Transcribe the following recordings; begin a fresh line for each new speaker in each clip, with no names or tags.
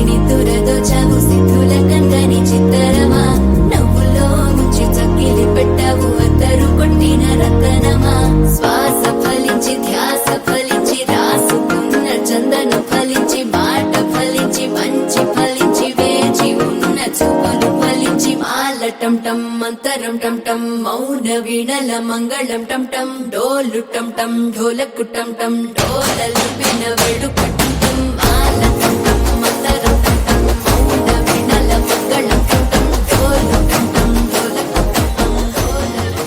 సిరిని తురదోచావు సిద్ధుల కందని చిత్తరమా నవ్వులో ముంచి చక్కిలి పెట్టావు అద్దరు కొట్టిన రతనమా శ్వాస ఫలించి ధ్యాస ఫలించి రాసుకున్న చందన ఫలించి మాట ఫలించి మంచి ఫలించి వేచి ఉన్న చూపులు ఫలించి మాల టం టం మంతరం టం టం మౌన వీణల మంగళం టం టం డోలు టం టం ఢోలకు టం టం డోలలు విన వేడుక టం టం మాల టం టం మంతరం టం టం మౌన వీణల మంగళం టం టం డోలు టం టం ఢోలకు టం టం డోలలు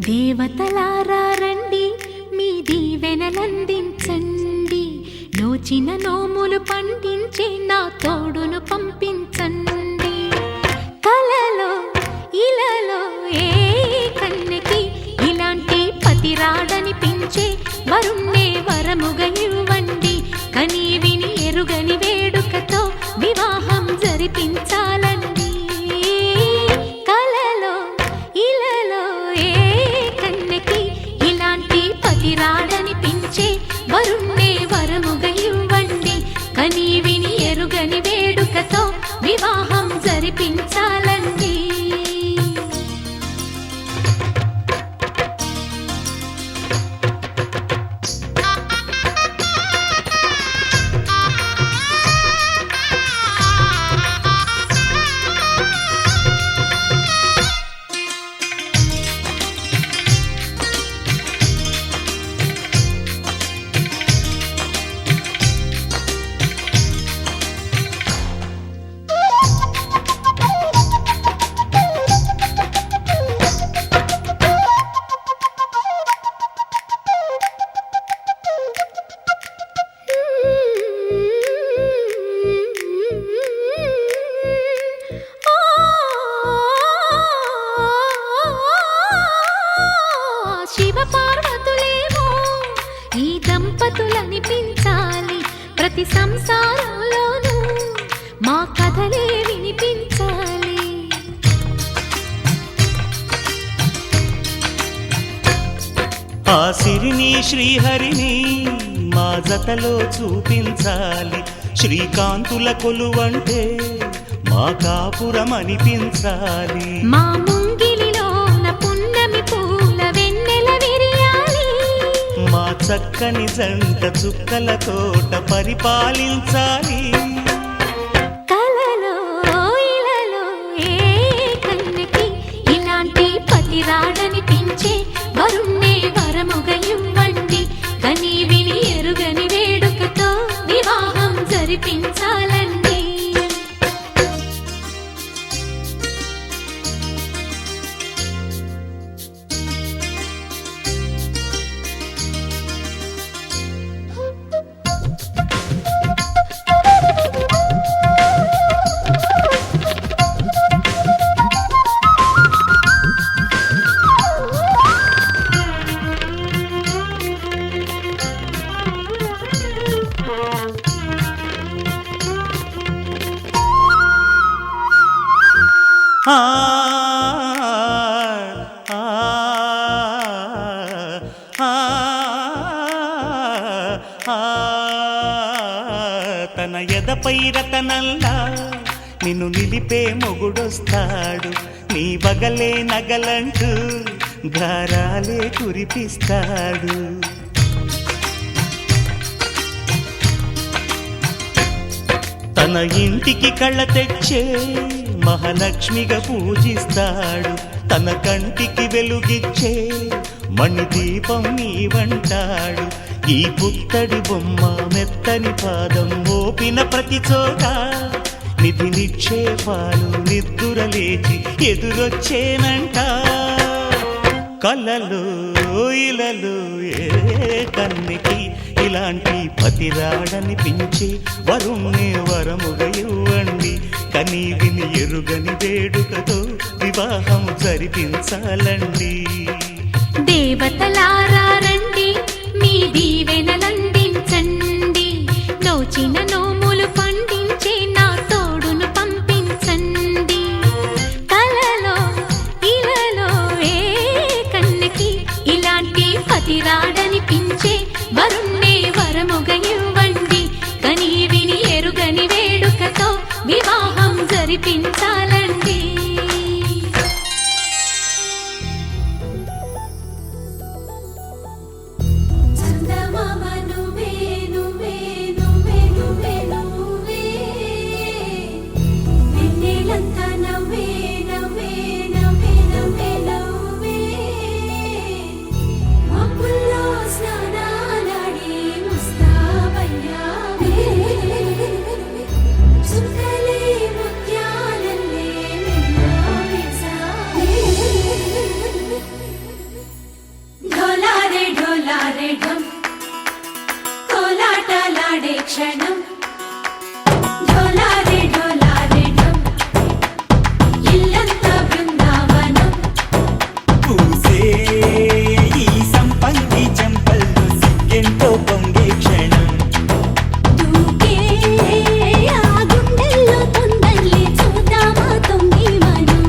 దేవతలారా రండి మీ దీవెనలందించండి నోచిన నోములు పండించే నా తోడును పంపించండి కలలో ఇలలో ఏ కన్నెకి ఇలాంటి పతి రాడనిపించే వరుణ్ణే వరముగా ఇవ్వండి కని విని ఎరుగని వేడుకతో వివాహం జరిపించాలండి కలలో ఇలలో ఏ కన్నెకి ఇలాంటి పతి రాడనిపించే వరుణ్ణే వరముగా ఇవ్వండి కని విని ఎరుగని వేడుకతో వివాహం జరిపించాలండి శివ పార్వతులేమో ఈ దంపతులనిపించాలి ప్రతి సంసారంలోనూ మా కథలే వినిపించాలి
ఆ సిరిని శ్రీహరిని మా జతలో చూపించాలి శ్రీకాంతుల కొలువంటే మా కాపురం అనిపించాలి
మా ముంగిలిలోన పున్నమి పూల వెన్నెల విరియాలి
మా చక్కని జంట చుక్కల తోట పరిపాలించాలి
కలలో ఇలలో ఏ కన్నెకి ఇలాంటి పతి రాడనిపించే వరుణ్ణే వరముగా ఇవ్వండి కని విని ఎరుగని వేడుకతో వివాహం జరిపించాలండి
ఆ ఆ ఆ తన ఎదపై రతనల్లా నిన్ను నిలిపే మొగుడొస్తాడు నీ బగలే నగలంటూ గారాలే కురిపిస్తాడు తన ఇంటికి కళ్ళ తెచ్చే మహాలక్ష్మిగా పూజిస్తాడు తన కంటికి వెలుగిచ్చే మణిదీపం నీవంటాడు ఈ పుత్తడి బొమ్మ మెత్తని పాదం మోపిన ప్రతి చోట నిధి నిక్షేపాలు నిద్దురలేచి ఎదురొచ్చేనంట కలలో ఇలలో ఏ కన్నెకి ఇలాంటి పతి రాడనిపించి వరుణ్ణే వరముగా ఇవ్వండి కని విని ఎరుగని వేడుకతో వివాహం జరిపించాలండి
దేవతలారా రండి మీ దీవెనలంది తోచిన నోములు పండించే నా తోడును పంపించండి. కలలో ఇలలో ఏ కన్నెకి ఇలాంటి పతి రాడనిపించే వరుణ్ణే వరముగ ఇవ్వండి. కని విని ఎరుగని వేడుకతో వివాహం జరిపించాలండి.
చందమామ నువ్వే నువ్వే నువ్వే నువ్వే నువ్వే, వెన్నెలంతా నవ్వే నవ్వే నవ్వే నవ్వే నవ్వే, మబ్బుల్లో స్నానాలాడి ముస్తాబయ్యావే, చుక్కలే ముత్యాలల్లే మెన్నావేశావే. ఢోలారే ఢోలారే ఢం, కోలాటలాడే క్షణం. ఢోలారే ఢోలారే ఢం, ఇల్లంతా బృందావనం.
పూసే ఈ సంపంగి చెంపల్లో సిగ్గెంతో పొంగే క్షణం.
దూకే ఆ గుండెల్లో తొందరలే చూద్దామా తొంగి మనం.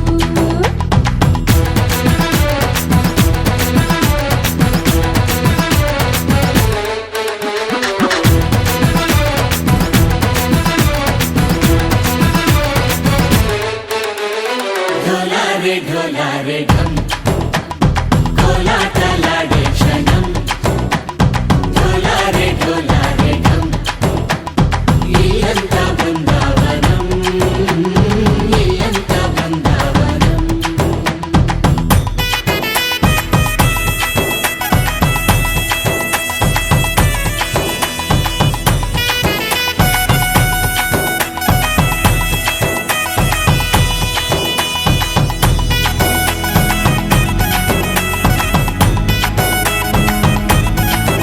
ఢోలారే ఢోలారే ఢం, కోలాటలాడే క్షణం. ఢోలారే ఢోలారే ఢం, ఇల్లంతా బృందావనం, ఇల్లంతా బృందావనం.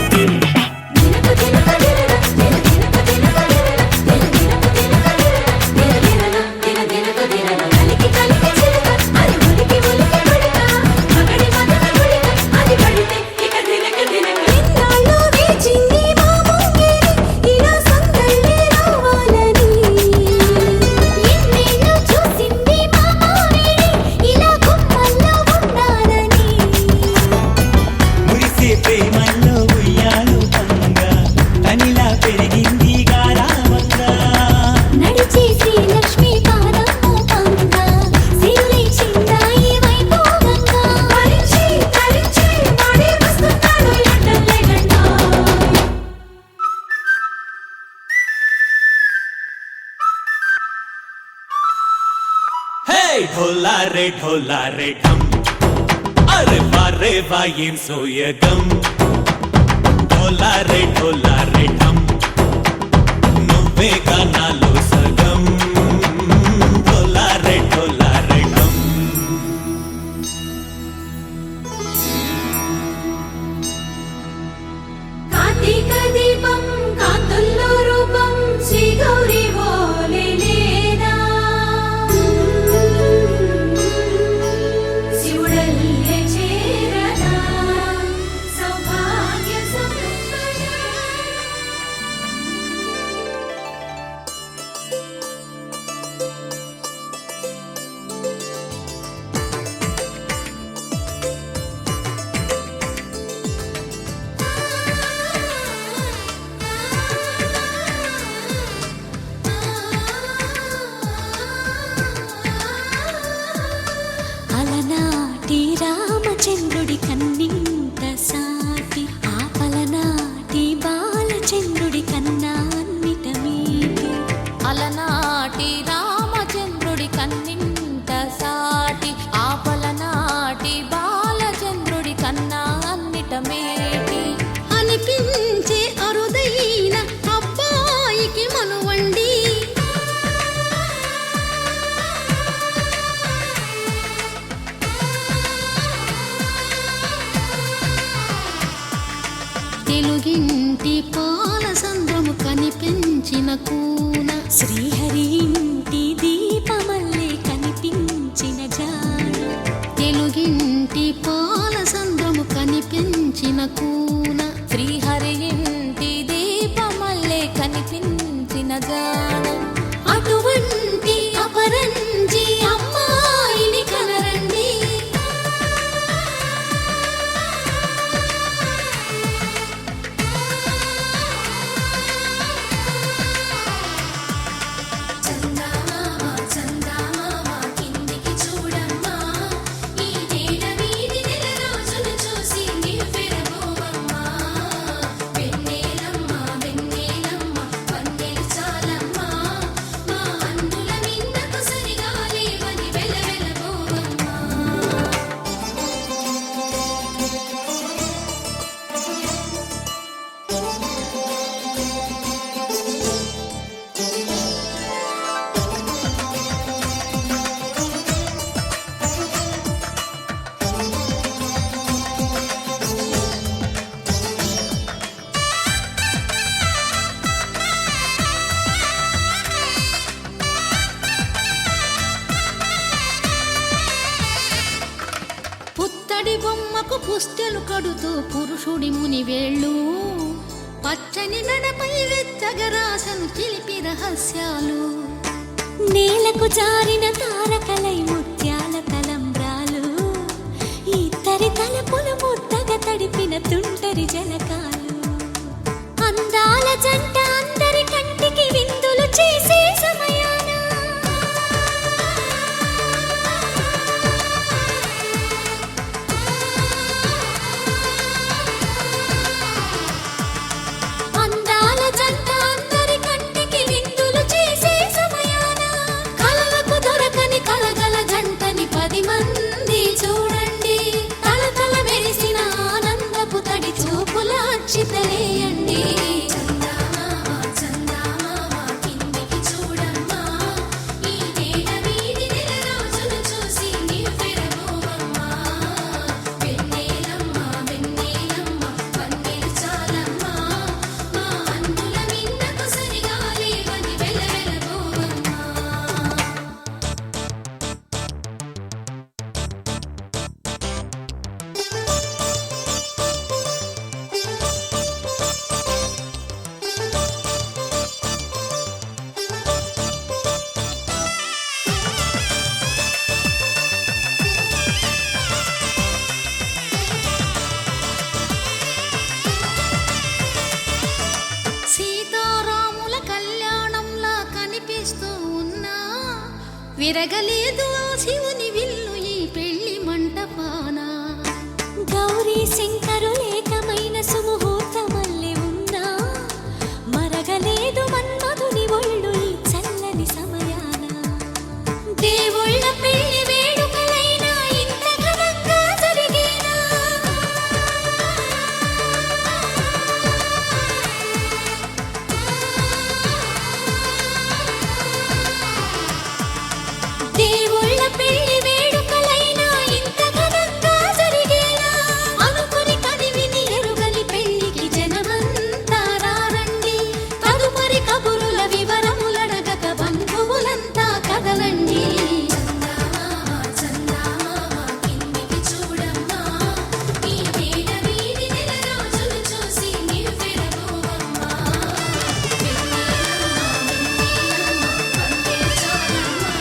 దినకు దినక దినన, దినకు దినక దినన, దినకు దినక దినన, దినకు దినన, కలికి కలికి చిలక, అది ఉలికి ఉలికి పడక, మగడి మదన గుడిక, అది పడితే ఇక దినక దినక. ఇన్నాళ్ళు వేచింది మా ముంగిరి, ఇలా సందళ్ళే రావాలని. ఇన్నేళ్ళు చూసింది మా మావేడి, ఇలా గుమ్మల్లో ఉండాలని.
మురిసే ప్రేమల్లో ఉయ్యాలు పంగా, తనిలా పెరిగింది గారావంగా.
నడిచే శ్రీలక్ష్మి పాదము పంగా, సిరులై చిందాయి వైభోగంగా. తరించి తరించి వాడే వస్తున్నాడు లండన్లే గండా.
హే ఢోలారే ఢోలారే ఢం, అరే వారే వాయేం సోయగం. ఢోలారే ఢోలారే ఢం, నువ్వే గానాలో సగం. ఢోలారే ఢోలారే ఢం.
కార్తీక దీపం కాంతుల్లో రూపం శ్రీ గౌరీ ఓలే లేదా. శివుడల్లే చేరనా సౌభాగ్య సంపద. అలనాటి రామచంద్రుడి కన్నింత సాటి, ఆపలనాటి బాలచంద్రుడి కన్నా అన్నిట మీటి.
అలనాటి రామచంద్రుడి కన్నింత సాటి, ఆపలనాటి బాలచంద్రుడి కన్నా అన్నిట మేటి.
అనిపించే అరుదైన అబ్బాయికి మనువండి. తెలుగింటి పాల సంద్రము కనిపించిన కూన, శ్రీహరి ఇంటి దీపమల్లే కనిపించిన జాన. తెలుగింటి పాల సంద్రము కనిపించిన కూన,
శ్రీహరి ఇంటి దీపమల్లే కనిపించిన జాన అటువంటి అపరంజి అమ్మాయిని కనరండి.
చందమామ చందమామ కిందికి చూడమ్మా, ఈ నేల మీది నెల రోజులు చూసి నివ్వెరపోవమ్మా. వెన్నెలమ్మ వెన్నెలమ్మ వన్నెలు చాలమ్మా, మా అందుల నిన్నకు సరిగా లేవని వెలవెలబోవమ్మా.
పుత్తడి బొమ్మకు పుస్తెలు కడుతూ పురుషుడి ముని వేళ్ళు, పచ్చని నడపై వెచ్చగరాసను చిలిపి రహస్యాలు, నేలకు జారిన తారకలై ముత్యాల తలంబ్రాలు, ఇద్దరి తలపులు ముద్దగా తడిపిన తుంటరి జలకాలు, అందాల జంట అందరి కంటికి విందులు చేసే సమయాన అందాల జంట అందరి కంటికి విందులు చేసే సమయాన కలలకు దొరకని కలగల జంటని 10 మంది చూడండి. తలతల మెరిసిన ఆనందపు తడి చూపుల అక్షితలేయండి.
చందమామ చందమామ కిందికి చూడమ్మా, ఈ నేల మీది నెల రోజులు చూసి నివ్వెరపోవమ్మా. వెన్నెలమ్మ వెన్నెలమ్మ వన్నెలు చాలమ్మా, మా అందుల నిన్నకు సరిగా లేవని వెలవెలబోవమ్మా.
సీతారాముల కళ్యాణంలా కనిపిస్తూ ఉన్నా విరగలేదు ఆ శివుని విల్లు ఈ పెళ్లి మంటపాన. గౌరీ శంకరులేకమైన సుముహూర్తమల్లె ఉన్నా మరగలేదు మన్మధుని ఒళ్ళు ఈ చల్లని సమయాన. దేవుళ్ళ పెళ్లి వేడుకలైనా ఇంత ఘనంగా జరిగేనా? దేవుళ్ళ పెళ్లి వేడుకలైనా ఇంత ఘనంగా జరిగేనా? అనుకుని కనివిని ఎరుగని పెళ్లికి జనమంతా రారండి. తదుపరి కబురుల వివరములడగక బంధువులంతా కదలండి.
చందమామ చందమామ కిందికి చూడమ్మా, ఈ నేల మీది నెల రోజులు చూసి నివ్వెరపోవమ్మా. వెన్నెలమ్మ వెన్నెలమ్మ వన్నెలు చాలమ్మా,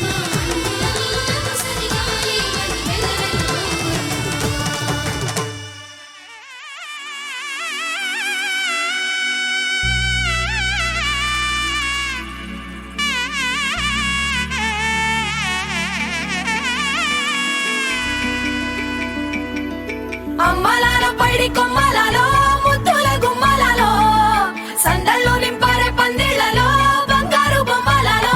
మా అందుల నిన్నకు సరిగా లేవని వెలవెలబోవమ్మా.
అమ్మలాలో పైడి కొమ్మలలో ముద్దుల గుమ్మలలో సందళ్ళు నింపారే పందిళ్లలో బంగారు బొమ్మలలో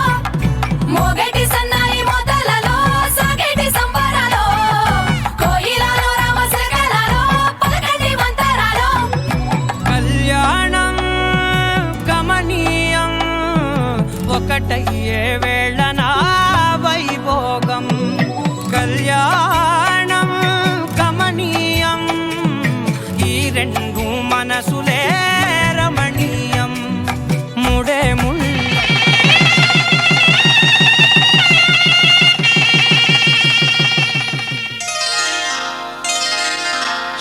మోగేటి సన్నాయి మోతలలో సాగేటి సంబరాలో కోయిలలో రామసగలలో పలకండి మంతరాలో.
కళ్యాణం గమనీయం ఒకటయ్యే వేళ నా వైభోగం. కళ్యాణం గమనీయం ఈ రెండు మనసులే రమణీయం. ముడే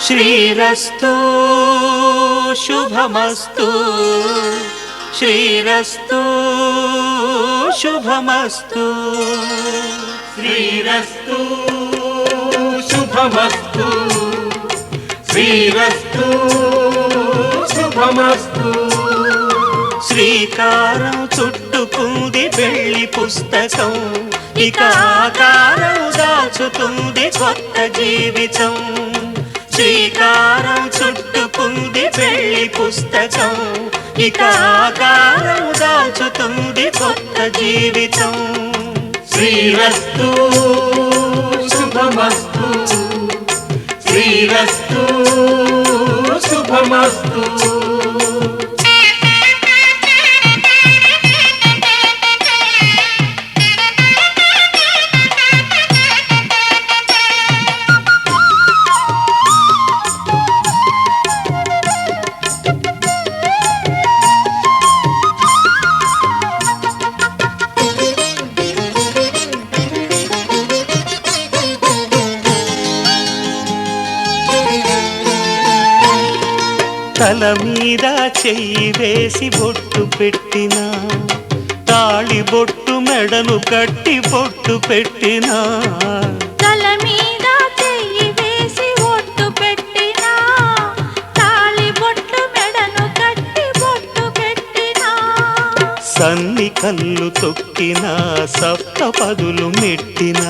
శ్రీరస్తు శుభమస్తు శ్రీరస్తు శుభమస్తు శ్రీరస్తు శుభమస్తు శ్రీరస్తు శుభమస్తు శ్రీకారం చుట్టుకుంది వెళ్లి పుస్తకం ఇక ఆకారం దాచుతుంది కొత్త జీవితం శ్రీకారం చుట్టుకుంది వెళ్లి పుస్తకం ఇక ఆకారం దాచుతుంది కొత్త జీవితం శ్రీరస్తు శుభమస్తు శ్రీరస్తు శుభమస్తు తల మీద చెయ్యి వేసి బొట్టు పెట్టినా తాళి బొట్టు మెడను కట్టి బొట్టు పెట్టినా
తల మీద చెయ్యి వేసి ఒట్టు పెట్టినా తాళి బొట్టు మెడను కట్టి బొట్టు పెట్టినా
సన్ని కళ్ళు తొక్కినా సప్తపదులు మెట్టినా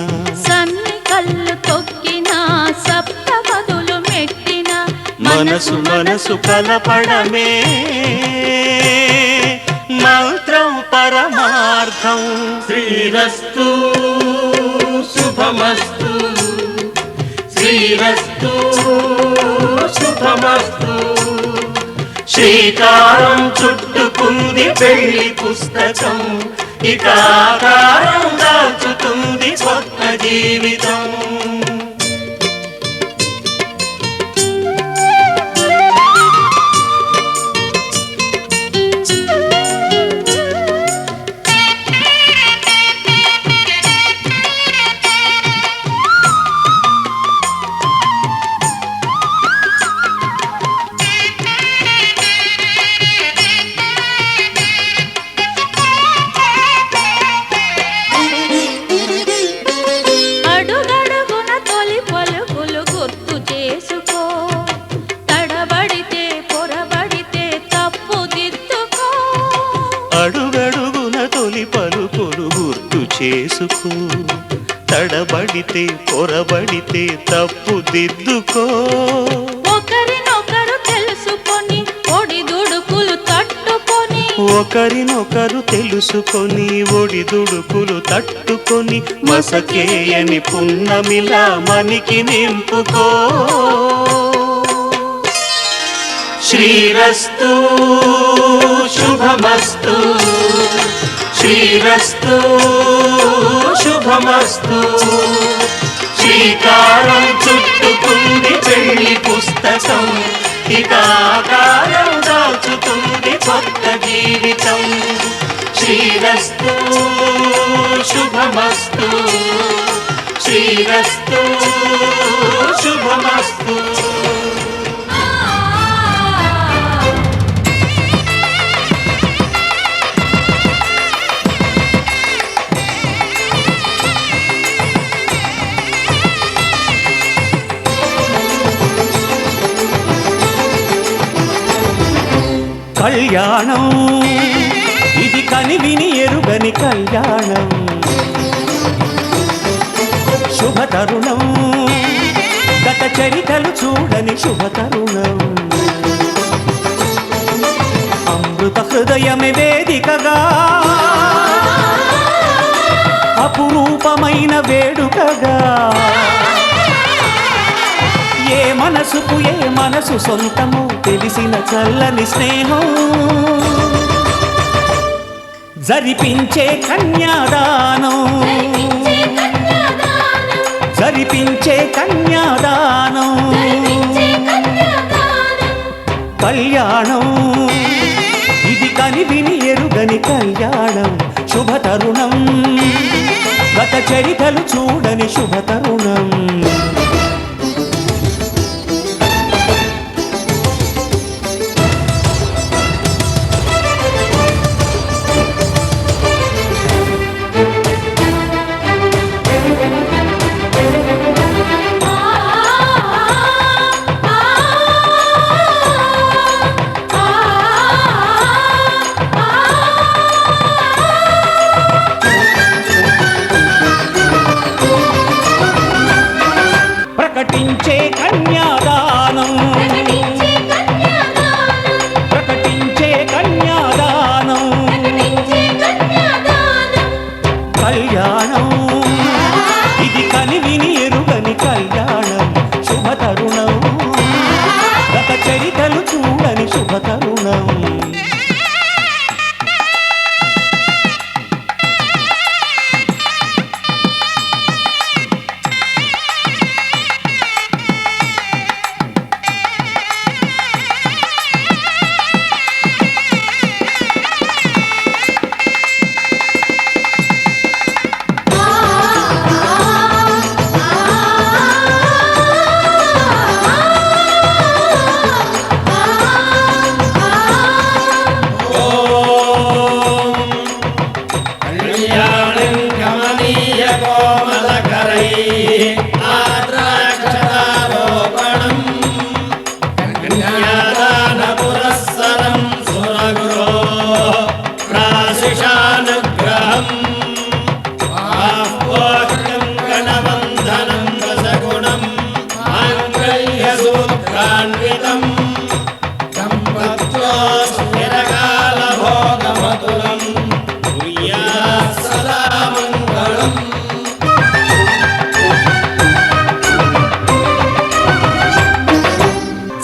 సన్ని కళ్ళు తొక్కినా సప్తపదులు మెట్టినా
మనసు మనసు కలపడమే మంత్రం పరమార్థం శ్రీరస్తు శుభమస్తు శ్రీరస్తు శుభమస్తు శ్రీకారం చుట్టుకుంది వెళ్లి పుస్తకం ఇక ఆకారం దాచుతుంది కొత్త జీవితం
అడుగడుగున తొలి పలుకులు గుర్తు చేసుకో తడబడితే పొరబడితే తప్పు దిద్దుకో
అడుగడుగున తొలి పలుకులు గుర్తు చేసుకో తడబడితే పొరబడితే తప్పు దిద్దుకో
ఒకరినొకరు తెలుసుకొని ఒడిదుడుకులు తట్టుకొని
ఒకరినొకరు తెలుసుకొని ఒడిదుడుకులు తట్టుకొని మసకేయని పున్నమిలా మనికి నింపుకో శ్రీరస్తు శుభమస్తు శ్రీరస్తు శుభమస్తు శ్రీకారం చుట్టుకుంది వెళ్లి పుస్తకం ఇక ఆకారం దాచుతుంది కొత్త జీవితం శ్రీరస్తు శుభమస్తు శ్రీరస్తు శుభమస్తు కళ్యాణం ఇది కనివిని ఎరుగని కళ్యాణం శుభతరుణం గత చరితలు చూడని శుభతరుణం అమృత హృదయమే వేదికగా అపురూపమైన వేడుకగా ఏ మనసుకు ఏ మనసు సొంతము తెలిసిన చల్లని స్నేహం జరిపించే కన్యాదానం జరిపించే కన్యాదానం కళ్యాణం ఇది కనివిని ఎరుగని కళ్యాణం శుభతరుణం గత చరితలు చూడని శుభతరుణం
మధురం కుర్యాత్ సదా మంగళం.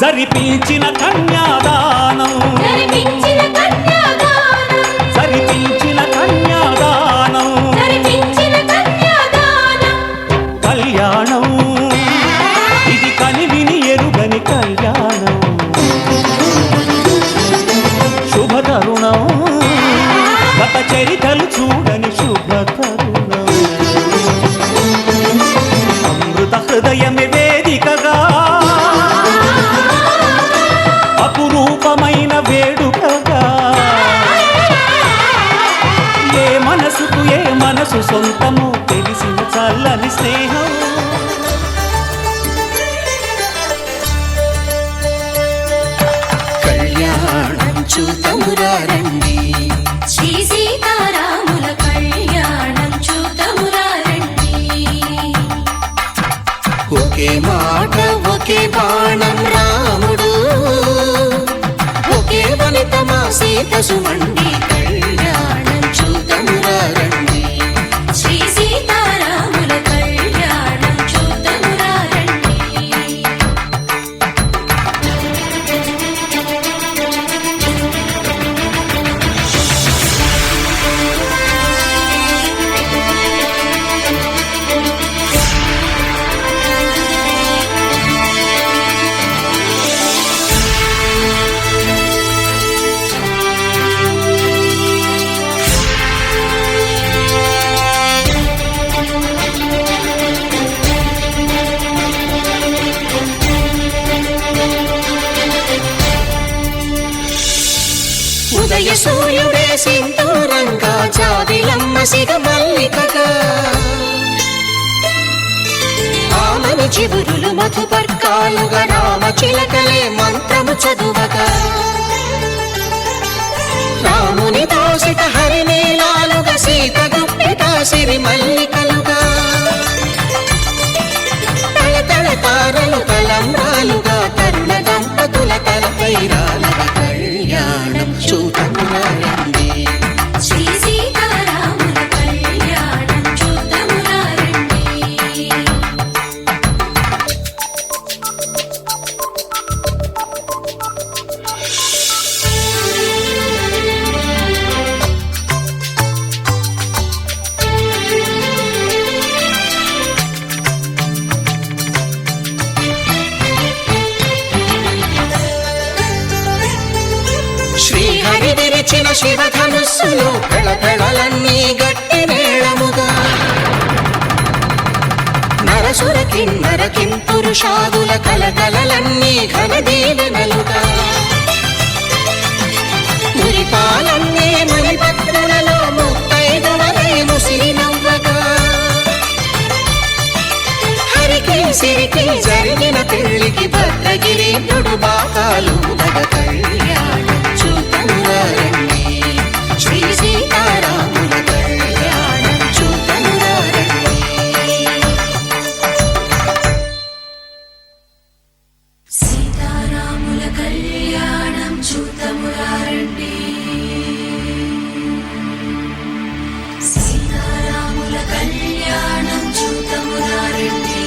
జరిపించిన కన్యాదానం
జరిపించిన కన్యాదానం
జరిపించిన కన్యాదానం
జరిపించిన కన్యాదానం
కళ్యాణం ఇది కనివిని ఎరుగని కళ్యాణం శుభతరుణం గత చరితలు చూడని శుభతరుణం అమృత హృదయమే వేదికగా అపురూపమైన వేడుకగా ఏ మనసుకు ఏ మనసు సొంతము తెలిసిన చల్లని స్నేహం
కళ్యాణం చూతమురారండి
శ్రీ సీతారాముల కళ్యాణం చూతమురా రండి.
ఒకే మాట ఒకే బాణం రాముడు ఒకే వనిత మా సీత సుమండి కళ్యాణం చూతమురారండి
శ్రీ సీతారాముల కళ్యాణం చూతమురా రండి.
ఉదయ సూర్యుడే సింధూరంగా జాబిలమ్మ సిగ మల్లికగా ఆమని చిగురులు మధుపర్కాలుగా రామ చిలకలే మంత్రము చదువగా రాముని దోసిట హరినీలాలుగా సీత గుప్పిట సిరి మల్లికలుగా తళతళ తారలు తలంబ్రాలుగా తరుణ దంపతుల తలపైరాలుగా కళ్యాణం చూతమురారండి
శ్రీ సీతారాముల కళ్యాణం చూతమురా రండి.
శ్రీహరి విరిచిన శివధనుస్సులు కళకళలన్నీ గట్టి మేళముగా నరసుర కిన్నర కింపురుషాదుల కలకలలన్నీ ఘనదీవెనలుగా మురిపాలన్నీ మణిపత్రులలో ముత్తైదువలై ముసిరి నవ్వగా హరికి సిరికి జరిగిన పెళ్లికి భద్రగిరి నుడు బాకాలు కళ్యాణం చూతమురారండి శ్రీ సీతారాముల కళ్యాణం చూతమురారండి
సీతారాముల కళ్యాణం చూతమురా రండి. సీతారాముల కళ్యాణం చూతమురా రండి.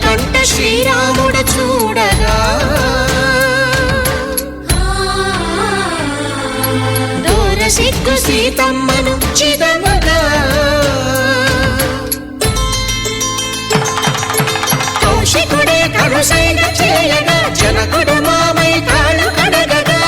కంట శ్రీరాముడు చూడగా దూర సిగ్గు సీతమ్మను చిదమగా కౌశికుడే కరుసైన చేయగా జనకుడు మామై కాళ్ళు కడగగా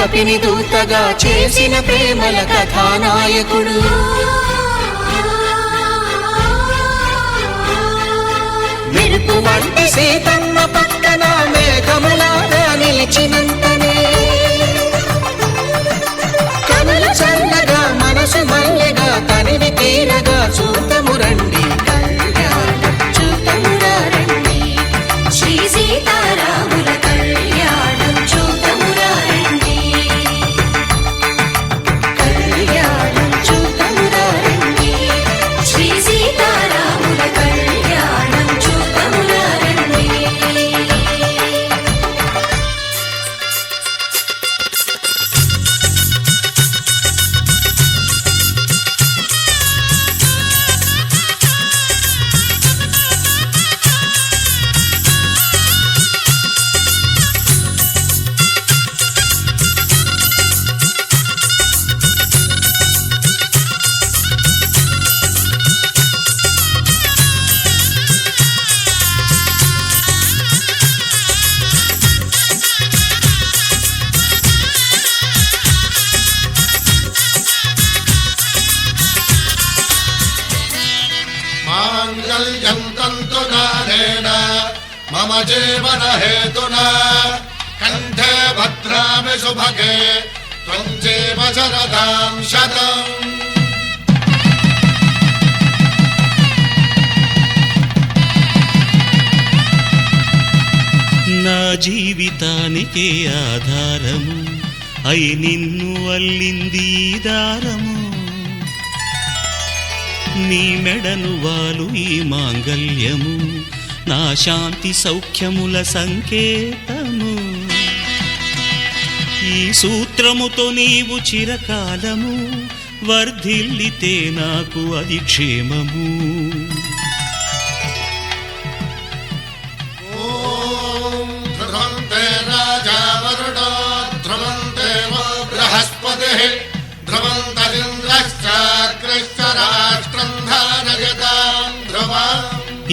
కపిని దూతగా చేసిన ప్రేమల కథానాయకుడు. మెరుపు వంటి సీతమ్మ పక్కన మేఘములాగా నిలిచినంతనే కనులు చల్లగా మనసు మల్లెగా తనివి తీరగా చూతము రండి, కళ్యాణం చూతమురా రండి,
శ్రీ సీతారాముల కళ్యాణం చూతమురా రండి,
కళ్యాణం చూతమురా రండి.
శ్రీ సీతారాముల కళ్యాణం చూతమురా రండి.
మాంగళ్యం తంతునానేన మమ జీవన హేతునా కంఠే భద్రామి శుభగే త్వం జీవ శరదాం శతం.
నా జీవితానికే ఆధారము అయి నిన్ను అల్లింది ఈ దారము. నీ మెడను వాలు ఈ మాంగల్యము నా శాంతి సౌఖ్యముల సంకేతము. ఈ సూత్రముతో నీవు చిరకాలము వర్ధిల్లితే నాకు అది క్షేమము.
ఓం ధ్రువంతే రాజా వరుణో ధ్రువంతే బృహస్పతిః ధ్రువంతరింద్రశ్చాగ్రశ్చ రాష్ట్రం ధారయతాం ధ్రువం.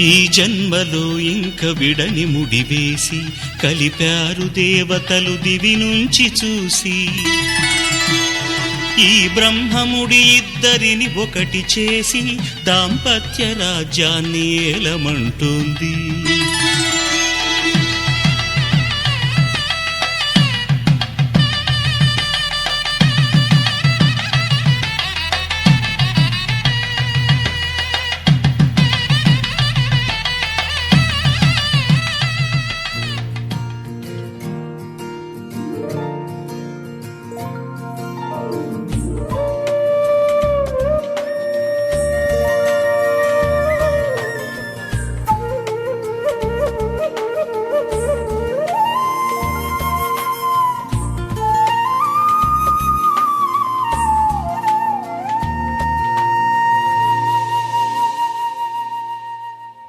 ఈ జన్మలో ఇంక విడని ముడివేసి కలిపారు దేవతలు దివి నుంచి చూసి. ఈ బ్రహ్మముడి ఇద్దరిని ఒకటి చేసి దాంపత్య రాజ్యాన్ని ఏలమంటుంది.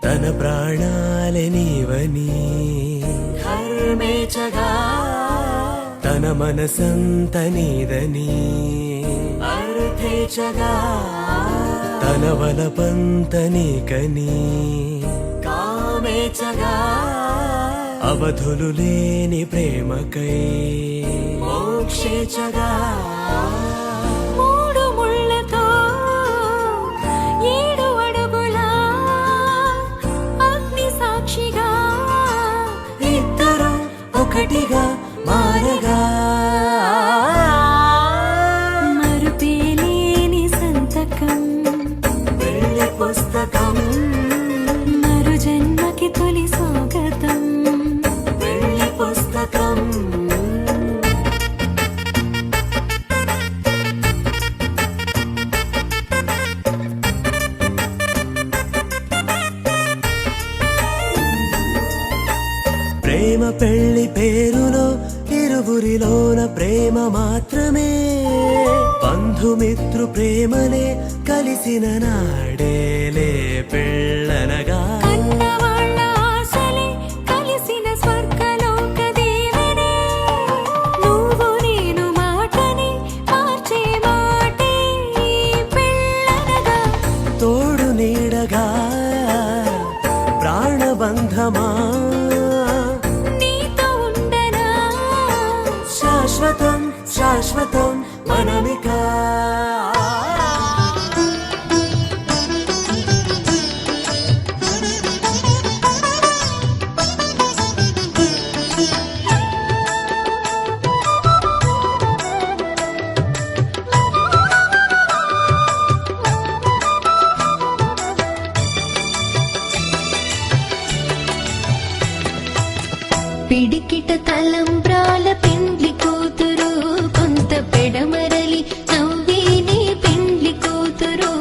తన ప్రాణాలే నీవని
ధర్మేచగా
తన మనసంత నీదని
అర్థేచగా
తన వలపంత నీకని
కామేచగా
అవధులు లేని ప్రేమకై
మోక్షేచగా
మూడు ముళ్ళతో 7 అడుగుల అగ్ని సాక్షిగా
ఇద్దరు ఒకటిగా మారగా
మరుపేలేని సంతకం
వెళ్ళి పుస్తకం
మరు జన్మకి తొలి స్వాగతం
వెళ్ళి పుస్తకం.
ప్రేమ పెళ్లి పేరులో ఇరువురిలోన ప్రేమ మాత్రమే. బంధుమిత్రు ప్రేమలే కలిసిన నాడేలే పెళ్ళనగా.
కన్నవాళ్ళ ఆశలే కలిసిన స్వర్గలోక దీవెనే నువ్వు నేను మాటని మార్చే మాటే పెళ్ళనగా
తోడు నీడగా ప్రాణబంధమా
నీతో ఉండనా
శాశ్వతం శాశ్వతం మనమికా.
పిడికిట తలంబ్రాల పెండ్లి కూతురు కొంత పెడమరలి నవ్వేనే పెండ్లి కూతురు.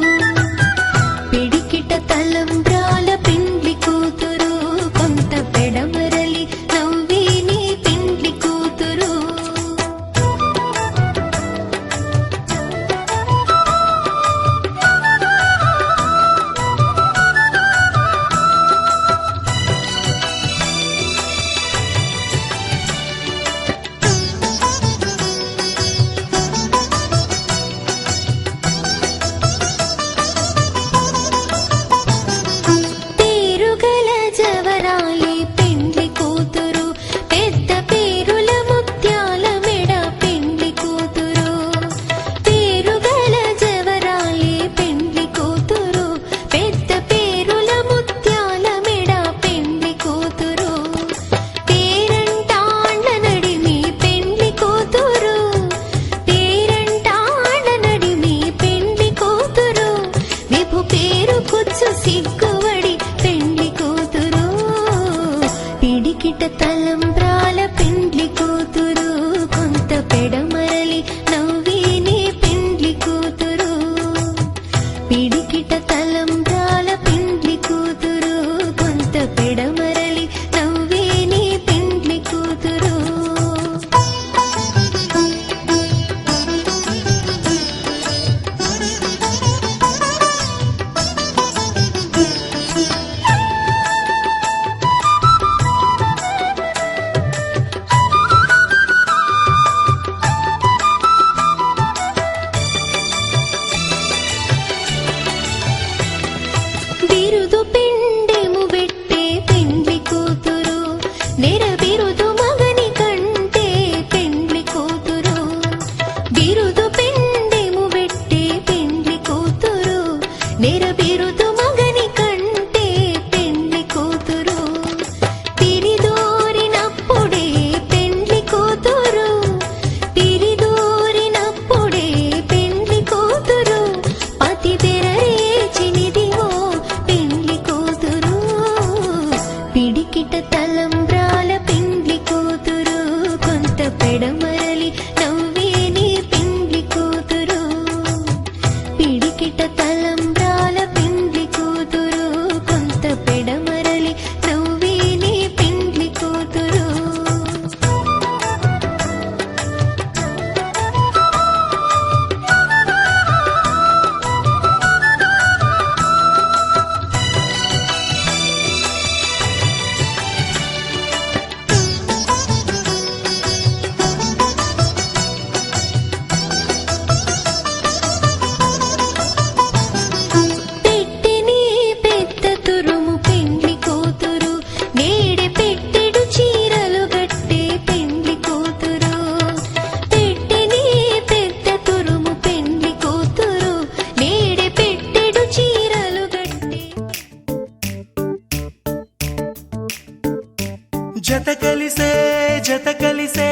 పిడికిట తలంబ్రాల పెండ్లి కూతురు కొంత పెడమరలి నవ్వేనే పెండ్లి కూతురు. పేరుగల జవరాలి పెండ్లి కూతురు పెద్ద పేరుల ముత్యాల మెడ పెండ్లి కూతురు. పేరుగల జవరాలి పెండ్లి కూతురు పెద్ద పేరుల ముత్యాల మెడ పెండ్లి కూతురు. పేరంటాళ్ళ నడిమి పెండ్లి కూతురు పేరంటాళ్ళ నడిమి పెండ్లి కూతురు. విభు పేరు కుచ్చు సిగ్గువడి పెండ్లి కూతురు. పిడికిట తలంబ్రాల పెండ్లి కూతురు కొంత పెడమరలి నవ్వేనే పెండ్లి కూతురు. పిడికిట తలంబ్రాల పెండ్లి కూతురు కొంత పెడమరలి నవ్వేనే పెండ్లి కూతురు. బిరుదు పిండెము పెట్టే పెండ్లి కూతురు నెర బిరుదు మగని కంటే పెండ్లి కూతురు. బిరుదు పిండెము పెట్టే పెండ్లి కూతురు నెర బిరుదు మగని కంటే పెండ్లి కూతురు. తిరిదోరినప్పుడే పెండ్లి కూతురు తిరిదోరినప్పుడే పెండ్లి కూతురు. పతి తెరరేచినిదివో పెండ్లి కూతురు. పిడికిట తలంబ్రాల పెండ్లి కూతురు కొంత పెడమరలి నవ్వేనే పెండ్లి కూతురు. పిడికిట తలంబ్రాల పెండ్లి కూతురు కొంత పెడమరలి నవ్వేనే పెండ్లి కూతురు. పెట్టెని పెద్ద తురుము పెండ్లి కూతురు నేడే పెట్టెడు చీరలు గట్టే పెండ్లి కూతురు. పెట్టెని పెద్ద తురుము పెండ్లి కూతురు నేడే పెట్టెడు చీరలు గట్టే.
జత కలిసే జత కలిసే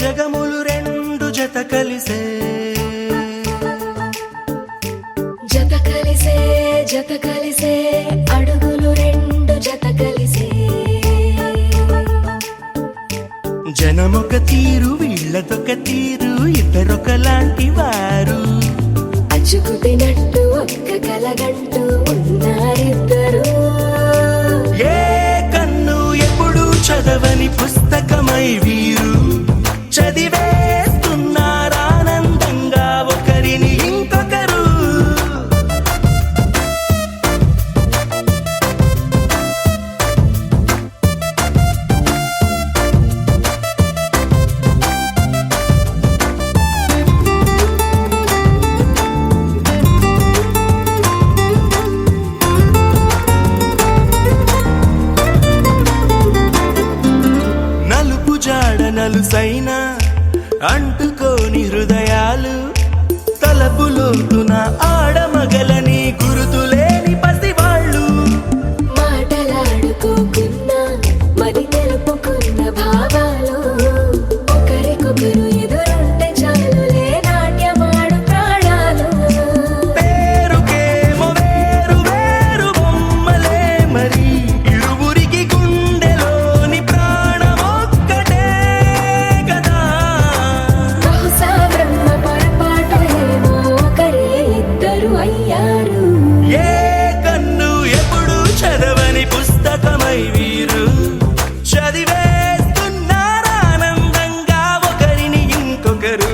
జగములు రెండు జత కలిసే.
జత కలిసే జత కలిసే అడుగులు రెండు జత కలిసే.
జనమొక తీరు వీళ్ళదొక తీరు ఇద్దరొకలాంటి వారు.
అచ్చుకు తినట్టు ఒక్క కలగంటూ ఉన్నారిద్దరు.
ఏ కన్ను ఎప్పుడు చదవని పుస్తకమై వీరు చదివేస్తున్నారానందంగా ఒకరిని ఇంకొకరు. నలుసైన అంటుకోని హృదయ
వారయ్యారు.
ఏ కన్ను ఎప్పుడు చదవని పుస్తకమై వీరు చదివేస్తున్నారానందంగా ఒకరిని ఇంకొకరు.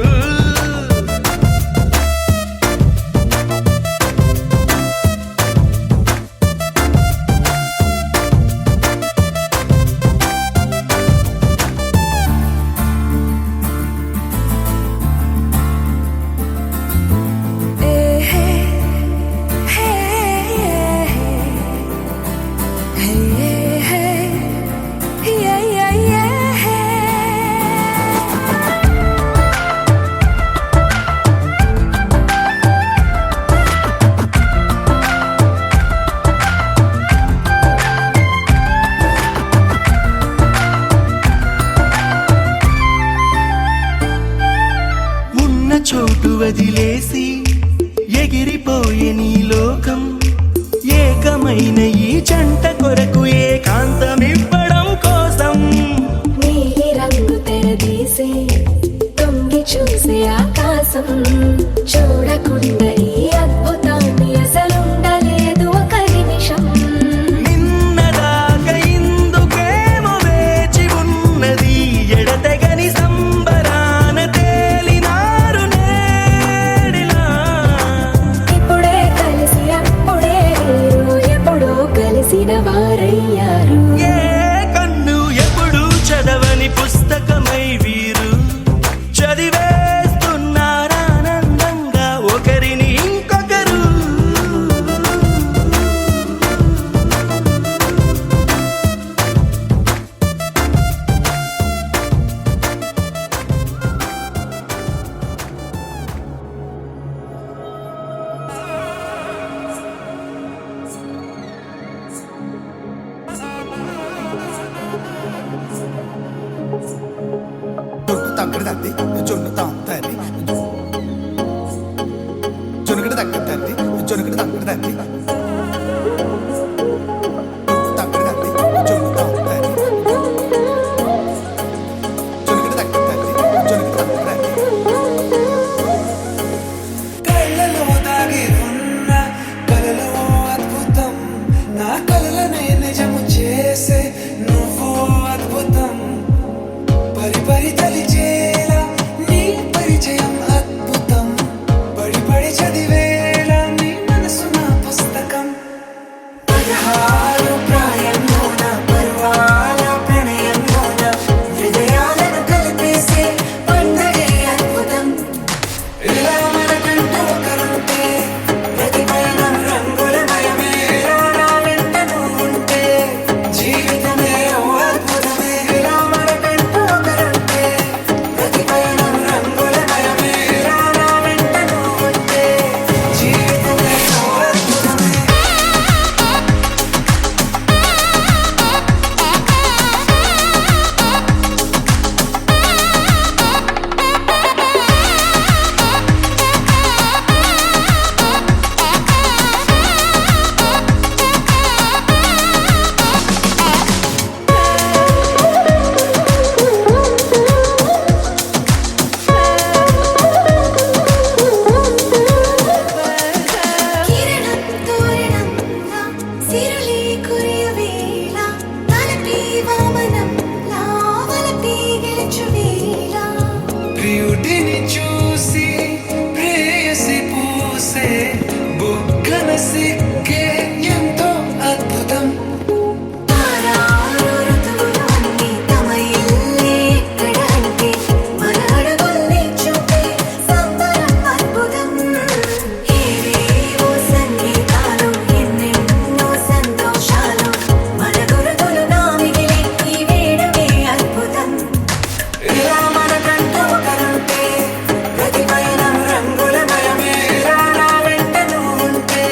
చోటు వదిలేసి ఎగిరిపోయే నీ లోకం ఏకమైన ఈ జంట కొరకు ఏకాంతమివ్వడం కోసం
నీలి రంగు తెరదీసే తొంగి చూసే ఆకాశం చూడకుండా ఈ అద్భుతాన్ని అసలుండలేదు ఒక నిమిషం.
నిన్నదాకా ఇందుకేమో వేచి ఉన్నది ఎడతెగని సంబరాన తేలినారు నేడిలా.
ఇప్పుడే కలిసి అప్పుడే వీరు ఎప్పుడో కలిసిన వారయ్యారు.
ఏ కన్ను ఎప్పుడు చదవని పుస్తకమై వీరు చదివేస్తున్నారానందంగా ఒకరిని ఇంకొకరు.
తగ్గడు తల్లి జొన్ను తాగుతాది జొనుగడు తగ్గదు తల్లి జొనుగడు తగ్గడు తల్లి తగ్గడు తల్లి జొన్ను తాగుతాది జొనుగడు తగ్గదు తల్లి జొనుగడు తగ్గడు తల్లి.
కళ్ళలో దాగి ఉన్న కలలో అద్భుతం నా కలలనే నిజము చేసే నువ్వు అద్భుతం పరి పరి తలిచేలా నీ పరిచయం అద్భుతం పడి పడి చదివేలా నీ మనసు నా పుస్తకం 16 ప్రాయంలోన పర్వాల ప్రణయంలోన హృదయాలను కలిపేసే పండగే అద్భుతం ఇలా మనకంటూ ఒకరుంటే ప్రతిపైన రంగుల మయమే నా వెంట నువ్వుంటే జీవితమే ఓ అద్భుతమే ఇలా మనకంటూ ఒకరుంటే ప్రతిపైన రంగుల మయమే నా వెంట నువ్వుంటే జీవితమే ఓ అద్భుతమే.
కిరణం తోరణంలా సిరులే కురియవేళ తలపి వామనంలా వలపి గెలుచువేళ
ప్రియుడిని చూసి ప్రేయసి పూసే బుగ్గన సిగ్గే ఎంతో అద్భుతం
తారారు ఋతువులోని తమ ఇల్లే ఎక్కడ అంటే మన అడుగుల్ని చూపే సంబరం అద్భుతం ఏవేవో సంగీతాలు ఎన్నెన్నో సంతోషాలు మన గురుతులుగా మిగిలే ఈ వేడుకే అద్భుతం
ఇలా మనకంటూ ఒకరుంటే ప్రతిపైన రంగుల మయమే నా వెంట నువ్వుంటే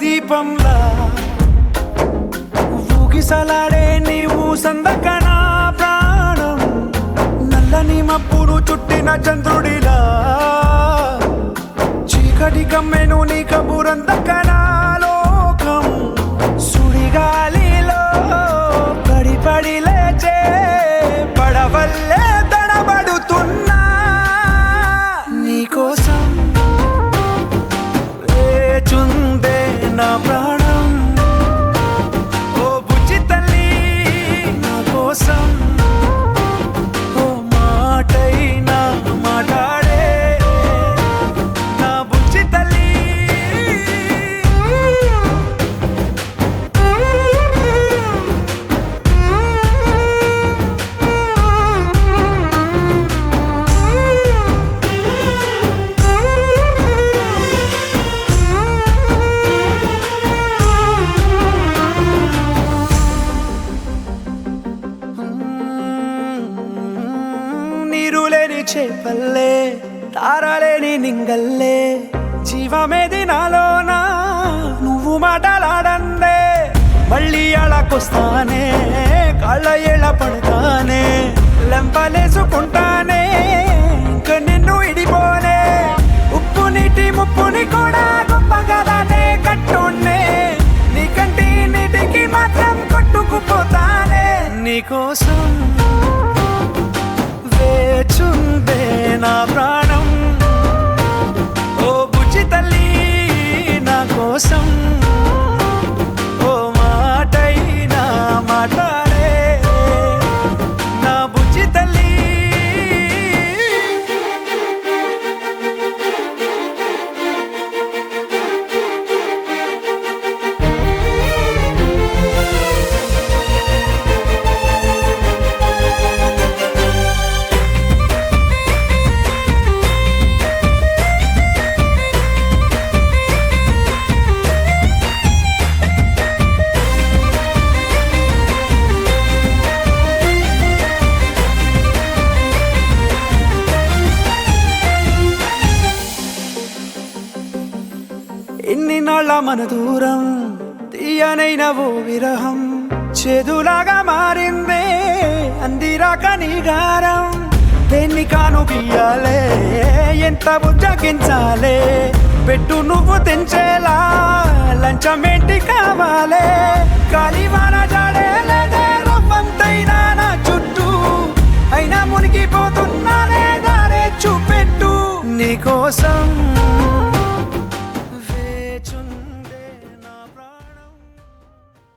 దీపంలా ఊగిసలాడే నీవు సందకనా ప్రాణం నల్లని మబ్బులు చుట్టిన చంద్రుడిలా చీకటి కమ్మెను నీ కబురందకనా లోకం సుడిగాలిలో పడి పడి లేచే పడవల్లే తడబడుతున్నా నీకోసం వేచుందే నా ప్రాణం ఓ బుజ్జి తల్లి నా కోసం ఓ మాటైనా మాట్లాడే నా బుజ్జి తల్లి నీరు లేని చేపల్లే తారలేని నింగల్లే జీవమేది నాలోనా నువ్వు మాటలాడందే మళ్ళీ అళకొస్తానే కాళ్ళ ఏళ్ళ పడతానే లెంపలేసుకుంటానే ఇంక నిన్ను ఇడిపోనే ఉప్పు నీటి ముప్పుని కూడా గొప్పగా దాటే కట్టున్నే నీ కంటి నీటికి మాత్రం కొట్టుకుపోతానే నీకోసం వేచుందే నా ప్రాణం ఓ బుజ్జి తల్లి నా కోసం ఓ మాటైనా మాట్లాడే నా బుజ్జి తల్లి ఎన్ని నాళ్ళ మన దూరం తీయనైన ఓ విరహం చేదులాగా మారిందే అందిరాక నీ గారం దేన్ని కాను బియ్యాలే ఎంత బుజ్జగించాలే పెట్టు నువ్వు తెంచేలా లంచమేంటి కావాలే కాలివాన జాడేలేదే రవ్వంతైనా నా చుట్టూ అయినా మునిగిపోతున్నానే దారే చూపెట్టు నీకోసం